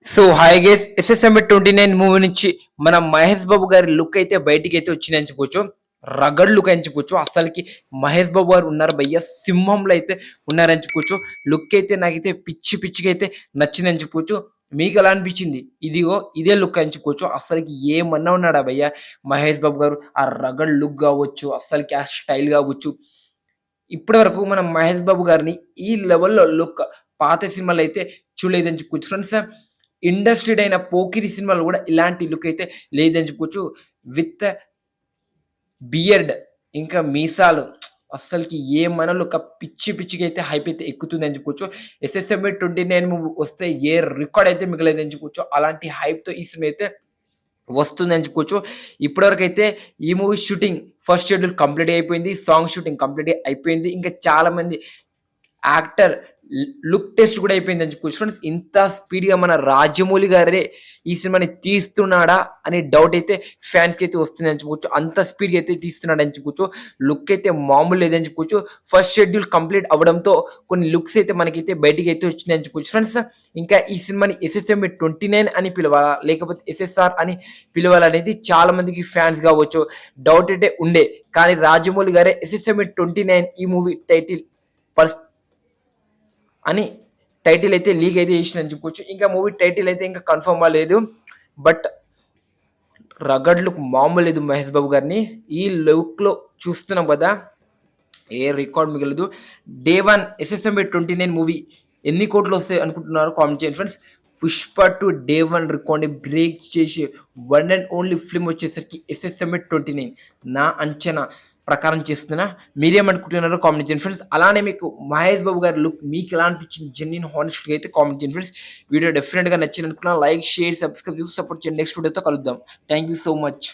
So hi guys SSM 29 movie నుంచి మన మహేష్ బాబు గారి లుక్ అయితే బయటికి అయితే వచ్చిందని చెప్పుకోవచ్చు. రగడ్ లుక్ అని చెప్పుకోవచ్చు. అసలుకి మహేష్ బాబు గారు ఉన్నారు భయ్య, సింహంలో అయితే ఉన్నారని చెప్పుకోవచ్చు. లుక్ అయితే నాకైతే పిచ్చిగా అయితే నచ్చిందని చెప్పుకోవచ్చు. మీకు ఎలా అనిపించింది? ఇదిగో ఇదే లుక్ అని చెప్పుకోవచ్చు. అసలుకి ఏమన్నా ఉన్నాడా భయ్య మహేష్ బాబు గారు? ఆ రగడ్ లుక్ కావచ్చు, అసలుకి ఆ స్టైల్ కావచ్చు. ఇప్పటి వరకు మనం మహేష్ బాబు గారిని ఈ లెవెల్లో లుక్ పాత సినిమాలు అయితే చూడలేదని చెప్పుకోవచ్చు ఫ్రెండ్స్. ఇండస్ట్రీడ్ అయిన పోకిరి సినిమాలు కూడా ఇలాంటి లుక్ అయితే లేదని చెప్పుకోవచ్చు. విత్ బియర్డ్ ఇంకా మీసాలు అస్సలకి ఏమన్నా లుక్ పిచ్చిగా అయితే హైప్ అయితే ఎక్కుతుందని చెప్పుకోవచ్చు. ఎస్ఎస్ఎం 29 మూవీ వస్తే ఏ రికార్డ్ అయితే మిగలేదని చెప్పుకోవచ్చు. అలాంటి హైప్‌తో ఈ సినిమా అయితే వస్తుందని చెప్పుకోవచ్చు. ఇప్పటివరకు అయితే ఈ movie shooting first schedule complete అయిపోయింది. సాంగ్ షూటింగ్ కంప్లీట్ అయిపోయింది. ఇంకా చాలా మంది యాక్టర్ లుక్ టెస్ట్ కూడా అయిపోయిందని చెప్పుకోవచ్చు ఫ్రెండ్స్. ఇంత స్పీడ్‌గా మన రాజమౌళి గారే ఈ సినిమాని తీస్తున్నాడా అనే డౌట్ అయితే ఫ్యాన్స్‌కి అయితే వస్తుందని చెప్పుకోవచ్చు. అంత స్పీడ్‌గా అయితే తీస్తున్నాడని చెప్పుకోవచ్చు. లుక్ అయితే మామూలు లేదని చెప్పుకోవచ్చు. ఫస్ట్ షెడ్యూల్ కంప్లీట్ అవ్వడంతో కొన్ని లుక్స్ అయితే మనకైతే బయటికైతే వచ్చినాయని చెప్పుకోవచ్చు ఫ్రెండ్స్. ఇంకా ఈ సినిమాని ఎస్ఎస్ఎం 29 అని పిలవాలా? లేకపోతే ఎస్ఎస్ఆర్ అని పిలవాలనేది చాలా మందికి ఫ్యాన్స్ కావచ్చు డౌట్ అయితే ఉండే. కానీ రాజమౌళి గారే ఎస్ఎస్ఎం 29 ఈ మూవీ టైటిల్ పర్స్ అని టైటిల్ అయితే లీక్ అయితే చేసిందని చెప్పుకోవచ్చు. ఇంకా మూవీ టైటిల్ అయితే ఇంకా కన్ఫర్మ్ అవ్వలేదు. బట్ రగడ్ లుక్ మామూలు లేదు మహేష్ బాబు గారిని. ఈ లుక్‌లో చూస్తున్నాం కదా, ఏ రికార్డ్ మిగలదు. డే 1 ఎస్ఎస్ఎం 29 మూవీ ఎన్ని కోట్లు వస్తాయి అనుకుంటున్నారో కామెంట్ చేయండి ఫ్రెండ్స్. పుష్ప 2 డే 1 రికార్డ్‌ని బ్రేక్ చేసి వన్ అండ్ ఓన్లీ ఫిల్మ్ వచ్చేసరికి ఎస్ఎస్ఎం 29 నా అంచనా ప్రకారం చేస్తున్నా. మీరేమనుకుంటున్నారో కామెంట్ చేయండి ఫ్రెండ్స్. అలానే మీకు మహేష్ బాబు గారి లుక్ మీకు ఎలా అనిపించింది జెన్యూన్ హానెస్ట్‌గా అయితే కామెంట్ చేయండి ఫ్రెండ్స్. వీడియో డెఫినెట్‌గా నచ్చిందనుకున్నా లైక్, షేర్, సబ్స్క్రైబ్ చేసి సపోర్ట్ చేయండి. నెక్స్ట్ వీడియోతో కలుద్దాం. Thank you so much.